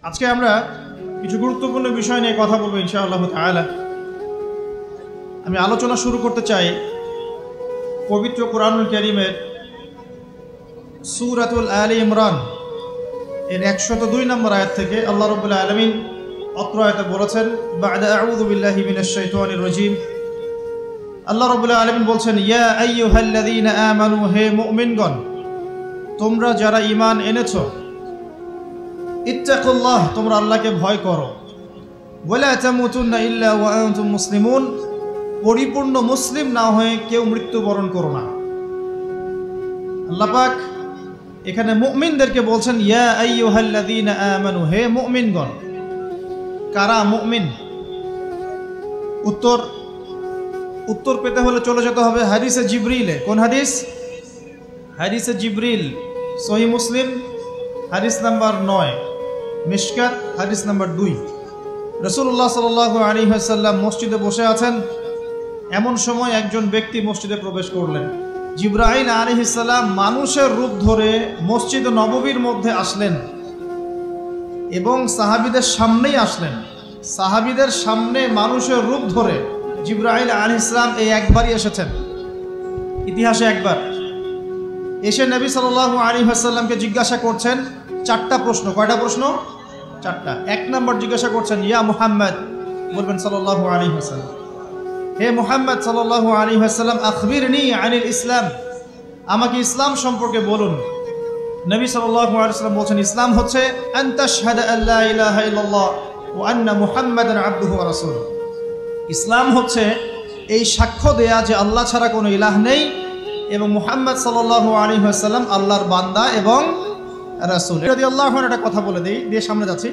আজকে আমরা কিছু গুরুত্বপূর্ণ বিষয় নিয়ে কথা বলবো ইনশাআল্লাহ তাআলা। আমি আলোচনা শুরু করতে চাই পবিত্র কোরআনুল কারীমের সূরাতুল আলে ইমরান এর 102 নম্বর আয়াত থেকে। আল্লাহ রাব্বুল আলামিন অত্র আয়াতে বলেছেন, বা'দা আউযু বিল্লাহি মিনাশ শাইতানির রাজীম। আল্লাহ রাব্বুল আলামিন বলছেন, ইয়া আইয়ুহাল্লাযীনা আমানু, হে মুমিনগণ, তোমরা যারা ঈমান এনেছো, ইত্তাকুল্লাহ, তোমরা আল্লাহকে ভয় করো, ওয়ালা তামুতুন্না ইল্লা ওয়া আনতুম মুসলিমুন, পরিপূর্ণ মুসলিম না হয়ে কেউ মৃত্যুবরণ করো না। আল্লাহ পাক এখানে মুমিনদেরকে বলছেন, ইয়া আইয়ুহাল্লাযীনা আমানু, হে মুমিনগণ। কারা মুমিন? উত্তর পেতে হলে চলে যেতে হবে হাদিসে জিবরিলে। কোন হাদিস? হাদিসে জিবরিল, সহিহ মুসলিম হাদিস নাম্বার 9, মিশকাত হাদিস নাম্বার 2। রাসূলুল্লাহ সাল্লাল্লাহু আলাইহি ওয়াসাল্লাম মসজিদে বসে আছেন। এমন সময় একজন ব্যক্তি মসজিদে প্রবেশ করলেন। জিবরাইল আলাইহিস সালাম মানুষের রূপ ধরে মসজিদ নববীর মধ্যে আসলেন এবং সাহাবীদের সামনেই আসলেন। সাহাবীদের সামনে মানুষের রূপ ধরে জিবরাইল আলাইহিস সালাম এই একবারই এসেছেন, ইতিহাসে একবার। এসে নবী সাল্লাল্লাহু আলাইহি ওয়াসাল্লামকে জিজ্ঞাসা করছেন 4টা প্রশ্ন। কয়টা প্রশ্ন? 4টা। 1 নম্বর জিজ্ঞাসা করছেন, ইয়া মুহাম্মদ, বলবেন সাল্লাল্লাহু আলাইহি ওয়াসাল্লাম, হে মুহাম্মদ সাল্লাল্লাহু আলাইহি ওয়াসাল্লাম, আখবিরনি আনিল ইসলাম, আমাকে ইসলাম সম্পর্কে বলুন। নবী সাল্লাল্লাহু আলাইহি ওয়াসাল্লাম বলছেন, ইসলাম হচ্ছে আন তাশহাদা আল্লা ইলাহা ইল্লাল্লাহ ওয়া আন্না মুহাম্মাদান আবদুহু ওয়া রাসূলুহু। ইসলাম হচ্ছে এই সাক্ষ্য দেয়া যে আল্লাহ ছাড়া কোনো ইলাহ নেই এবং মুহাম্মদ সাল্লাল্লাহু আলাইহি ওয়াসাল্লাম আল্লাহর বান্দা এবং রাসূল। রাদিয়াল্লাহু আনহু একটা কথা বলে দিয়ে সামনে যাচ্ছি।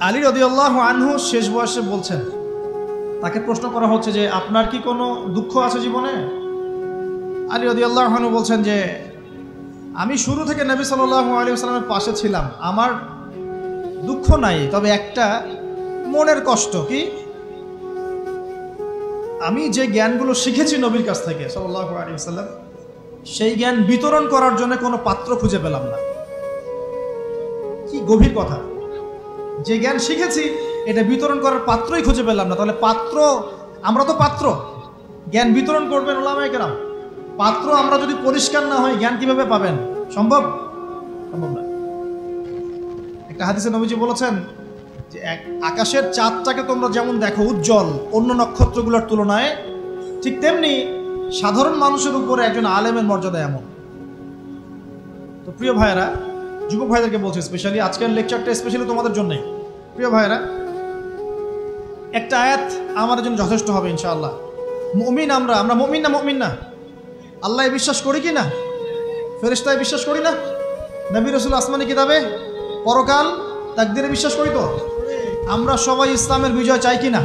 আলী রাদিয়াল্লাহু আনহু শেষ বয়সে বলছেন, তাকে প্রশ্ন করা হচ্ছে যে আপনার কি কোনো দুঃখ আছে জীবনে? আলী রাদিয়াল্লাহু আনহু বলছেন যে আমি শুরু থেকে নবী সাল্লাল্লাহু আলাইহি ওয়াসাল্লামের পাশে ছিলাম, আমার দুঃখ নাই, তবে একটা মনের কষ্ট। কি? আমি যে জ্ঞানগুলো শিখেছি নবীর কাছ থেকে সাল্লাল্লাহু আলাইহি ওয়াসাল্লাম, সেই জ্ঞান বিতরণ করার জন্য কোনো পাত্র খুঁজে পেলাম না। কি গভীর কথা! যে জ্ঞান শিখেছি এটা বিতরণ করার পাত্রই খুঁজে পেলাম না। তাহলে পাত্র, আমরা তো পাত্র, জ্ঞান বিতরণ করবেন উলামায়ে কেরাম। পাত্র আমরা যদি পরিষ্কার না হই, জ্ঞান কিভাবে পাবেন? সম্ভব না। একটা হাদিসে নবীজি বলেছেন যে আকাশের চাঁদটাকে তোমরা যেমন দেখো উজ্জ্বল অন্য নক্ষত্রগুলোর তুলনায়, ঠিক তেমনি সাধারণ মানুষের উপরে একজন আলেমের মর্যাদা এমন। তো প্রিয় ভাইয়েরা, যুবক ভাইদেরকে বলছি, স্পেশালি আজকের লেকচারটা স্পেশালি তোমাদের জন্যই। প্রিয় ভাইয়েরা, একটা আয়াত আমাদের জন্য যথেষ্ট হবে ইনশাআল্লাহ। মুমিন আমরা মুমিন না? আল্লাহ বিশ্বাস করি কি না? ফেরেশতায় বিশ্বাস করি না? নবী রাসূল আসমানি কিতাবে, পরকাল, তাকদীরে বিশ্বাস করি তো? আমরা সবাই ইসলামের বিজয় চাই কি না?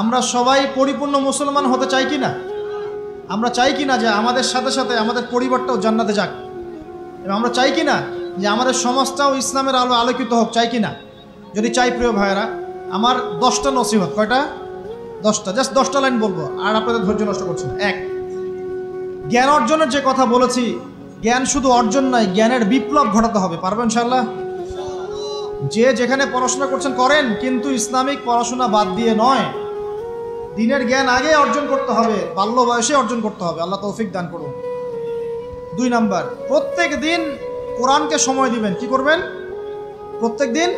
আমরা সবাই পরিপূর্ণ মুসলমান হতে চাই কি না? আমরা চাই কি না যে আমাদের সাথে সাথে আমাদের পরিবারটাও জান্নাতে যাক? এবং আমরা চাই কি না যে আমাদের সমাজটাও ইসলামের আলো আলোকিত হোক? চাই কি না? যদি চাই প্রিয় ভাইয়েরা, আমার 10টা নসিহত। কয়টা? 10টা। জাস্ট 10টা লাইন বলবো, আর আপনাদের ধৈর্য নষ্ট করছেন। 1, জ্ঞান অর্জনের যে কথা বলেছি, জ্ঞান শুধু অর্জন নয়, জ্ঞানের বিপ্লব ঘটাতে হবে। পারবেন ইনশাআল্লাহ? যে যেখানে পড়াশোনা করছেন করেন, কিন্তু ইসলামিক পড়াশোনা বাদ দিয়ে নয়। দিনের জ্ঞান আগে অর্জন করতে হবে, বাল্য বয়সে অর্জন করতে হবে। আল্লাহ তৌফিক দান করুন। 2 নাম্বার, প্রত্যেক দিন কোরআনকে সময় দিবেন। কি করবেন? প্রত্যেক দিন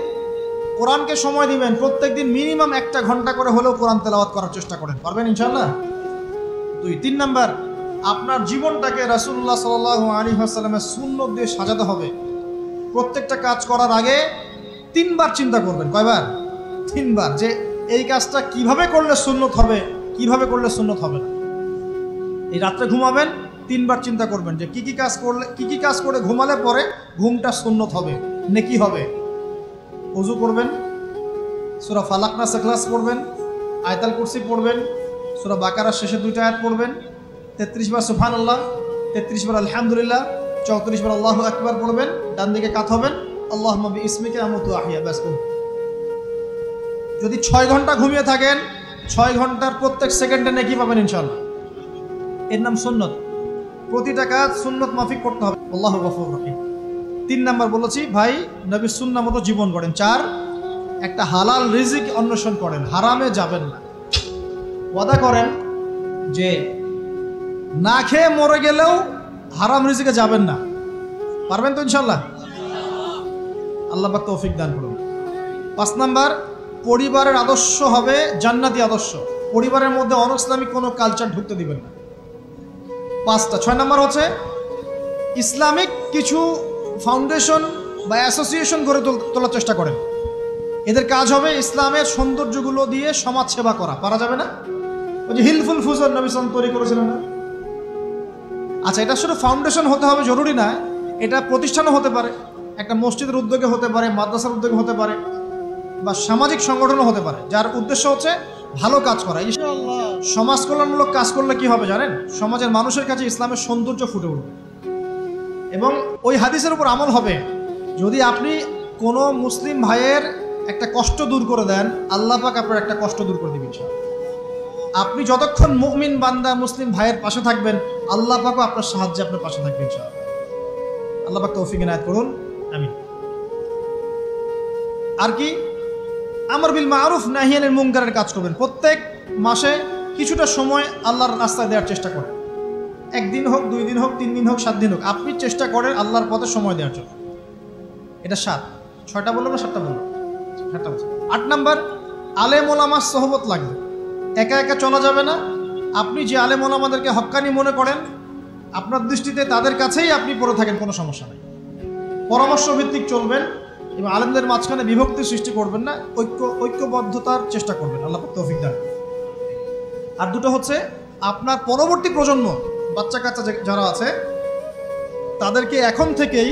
কোরআনকে সময় দিবেন। প্রত্যেক দিন মিনিমাম 1 ঘন্টা করে হলেও কোরআন তেলাওয়াত করার চেষ্টা করেন। পারবেন ইনশাআল্লাহ? 3 নাম্বার, আপনার জীবনটাকে রাসূলুল্লাহ সাল্লাল্লাহু আলাইহি ওয়াসাল্লামের সুন্নাত দিয়ে সাজাতে হবে। প্রত্যেকটা কাজ করার আগে 3 বার চিন্তা করবেন। কয়বার? 3 বার, যে এই কাজটা কিভাবে করলে সুন্নত হবে, কিভাবে করলে সুন্নত হবে না। এই রাত্রে ঘুমাবেন, 3 বার চিন্তা করবেন যে কি কি কাজ করে ঘুমালে পরে ঘুমটা সুন্নত হবে, নেকি হবে। ওযু করবেন, সূরা ফালাক নাস ইখলাস পড়বেন, আয়াতুল কুরসি পড়বেন, সূরা বাকারার শেষে 2টা আয়াত পড়বেন, 33 বার সুবহানাল্লাহ, 33 বার আলহামদুলিল্লাহ, 34 বার আল্লাহু আকবার পড়বেন। ডান দিকে কাত হবেন, আল্লাহুম্মা বিইসমিকা আমুতু আহইয়া। ব্যাস। যদি 6 ঘন্টা ঘুমিয়ে থাকেন, 6 ঘন্টার প্রত্যেক সেকেন্ডে নেকি পাবেন ইনশাআল্লাহ। এর নাম সুন্নত। প্রতিটা কাজ সুন্নত মাফিক করতে হবে। আল্লাহু গফুর রহিম। 3 নাম্বার বলেছি ভাই নবীর সুন্নাহ মতো জীবন গড়েন। 4, একটা হালাল রিজিক অন্বেষণ করেন, হারামে যাবেন না। ওয়াদা করেন যে না খেয়ে মরে গেলেও হারাম রিজিকে যাবেন না। পারবেন তো ইনশাল্লাহ? আল্লাহ পাক তৌফিক দান করুন। 5 নাম্বার, পরিবারের আদর্শ হবে জান্নাতি আদর্শ। পরিবারের মধ্যে অনইসলামিক কোনো কালচার ঢুকতে দিবেন না। 5টা। 6 নাম্বার হচ্ছে ইসলামিক কিছু ফাউন্ডেশন বা অ্যাসোসিয়েশন গড়ে তোলার চেষ্টা করেন। এদের কাজ হবে ইসলামের সৌন্দর্যগুলো দিয়ে সমাজ সেবা করা। পারা যাবে না? ওই যে হিলফুল ফুজর নবী সাল্লাল্লাহু আলাইহি ওয়াসাল্লাম তৈরি করেছিলেন না? আচ্ছা, এটা শুধু ফাউন্ডেশন হতে হবে জরুরি না, এটা প্রতিষ্ঠানও হতে পারে, একটা মসজিদের উদ্যোগে হতে পারে, মাদ্রাসার উদ্যোগে হতে পারে, বা সামাজিক সংগঠনও হতে পারে, যার উদ্দেশ্য হচ্ছে ভালো কাজ করা। সমাজ কল্যাণমূলক কাজ করলে কি হবে জানেন? সমাজের মানুষের কাছে ইসলামের সৌন্দর্য ফুটে উঠবে এবং ওই হাদিসের উপর আমল হবে। যদি আপনি কোনো মুসলিম ভাইয়ের একটা কষ্ট দূর করে দেন, আল্লাহ পাক আপনার একটা কষ্ট দূর করে দিবেন। আপনি যতক্ষণ মুমিন বান্দা মুসলিম ভাইয়ের পাশে থাকবেন, আল্লাহ পাকও আপনার সাহায্যে আপনার পাশে থাকবেন ইনশাআল্লাহ। আল্লাহ পাক তৌফিক ইনায়াত করুন, আমিন। আর কি? আমর বিল মারুফ নাহি আনিল মুনকারের কাজ করবেন। প্রত্যেক মাসে কিছুটা সময় আল্লাহর রাস্তায় দেওয়ার চেষ্টা করেন। 1 দিন হোক, 2 দিন হোক, 3 দিন হোক, 7 দিন হোক, আপনি চেষ্টা করেন আল্লাহর পথে সময় দেওয়ার জন্য। এটা 7। 6টা বললাম না 7টা বললাম? 7টা বলছি। 8 নাম্বার, আলেম ওলামার সোহবত লাগবে। একা একা চলা যাবে না। আপনি যে আলেম ওলামাদেরকে হক্কানি মনে করেন, আপনার দৃষ্টিতে তাদের কাছেই আপনি পড়ে থাকেন, কোনো সমস্যা নেই। পরামর্শ ভিত্তিক চলবেন এবং আলেমদের মাঝখানে বিভক্তি সৃষ্টি করবেন না, ঐক্যবদ্ধতার চেষ্টা করবেন। আল্লাহ পাক তৌফিক দান। আর 2টো হচ্ছে আপনার পরবর্তী প্রজন্ম, বাচ্চা কাচ্চা যারা আছে, তাদেরকে এখন থেকেই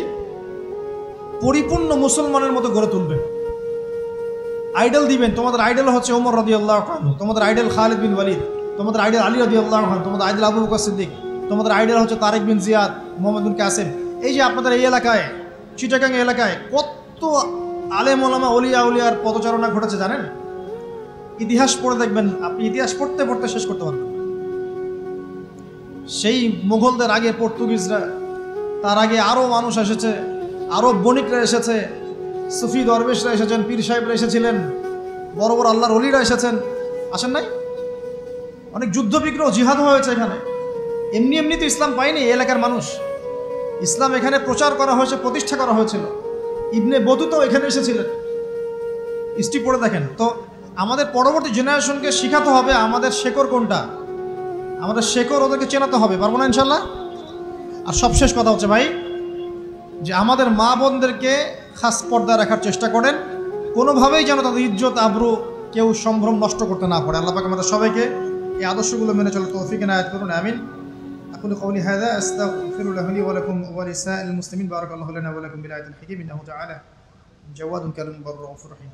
পরিপূর্ণ মুসলমানের মতো গড়ে তুলবেন। আইডল দিবেন। তোমাদের আইডল হচ্ছে ওমর রাদিয়াল্লাহু আনহু, তোমাদের আইডল খালিদ বিন ওয়ালিদ, তোমাদের আইডল আলী রাদিয়াল্লাহু আনহু, তোমাদের আইডল আবু বকর সিদ্দিক, তোমাদের আইডল হচ্ছে তারেক বিন জিয়াদ, মোহাম্মদ বিন কাসেম। এই যে আপনাদের এই এলাকায়, চিটাগাং এলাকায় কত আলেম ওলামা ওলিয়া উলিয়ার পদচারণা ঘটেছে জানেন? ইতিহাস পড়ে দেখবেন, আপনি ইতিহাস পড়তে পড়তে শেষ করতে পারবেন। সেই মুঘলদের আগে পর্তুগিজরা, তার আগে আরও মানুষ এসেছে, আরও বণিকরা এসেছে, সুফি দরবেশরা এসেছেন, পীর সাহেবরা এসেছিলেন, বড় বড় আল্লাহর ওলিরা এসেছেন। আসেন নাই? অনেক যুদ্ধ বিগ্রহ জিহাদ হয়েছে এখানে। এমনি এমনি তো ইসলাম পায়নি এই এলাকার মানুষ। ইসলাম এখানে প্রচার করা হয়েছে, প্রতিষ্ঠা করা হয়েছিল। ইবনে বতুতা এখানে এসেছিলেন। হিস্ট্রি পড়ে দেখেন। তো আমাদের পরবর্তী জেনারেশনকে শেখাতে হবে আমাদের শেকড় কোনটা, আমাদের শেকড় ওদেরকে চেনাতে হবে। পারবো না ইনশাল্লাহ? আর সবশেষ কথা হচ্ছে ভাই, যে আমাদের মা বোনদেরকে খাস পর্দায় রাখার চেষ্টা করেন, কোনোভাবেই যেন তাদের ইজ্জত আবরু কেউ সম্ভ্রম নষ্ট করতে না পারে। আল্লাহ পাক আমাদের সবাইকে এই আদর্শগুলো মেনে চলার তৌফিক ইনায়াত করুন, আমিন। أقول قولي هذا أستغفر الله لي ولكم ولسائر المسلمين. بارك الله لنا ولكم بالآية الحكيم إنه تعالى جواد كريم بر رؤوف رحيم.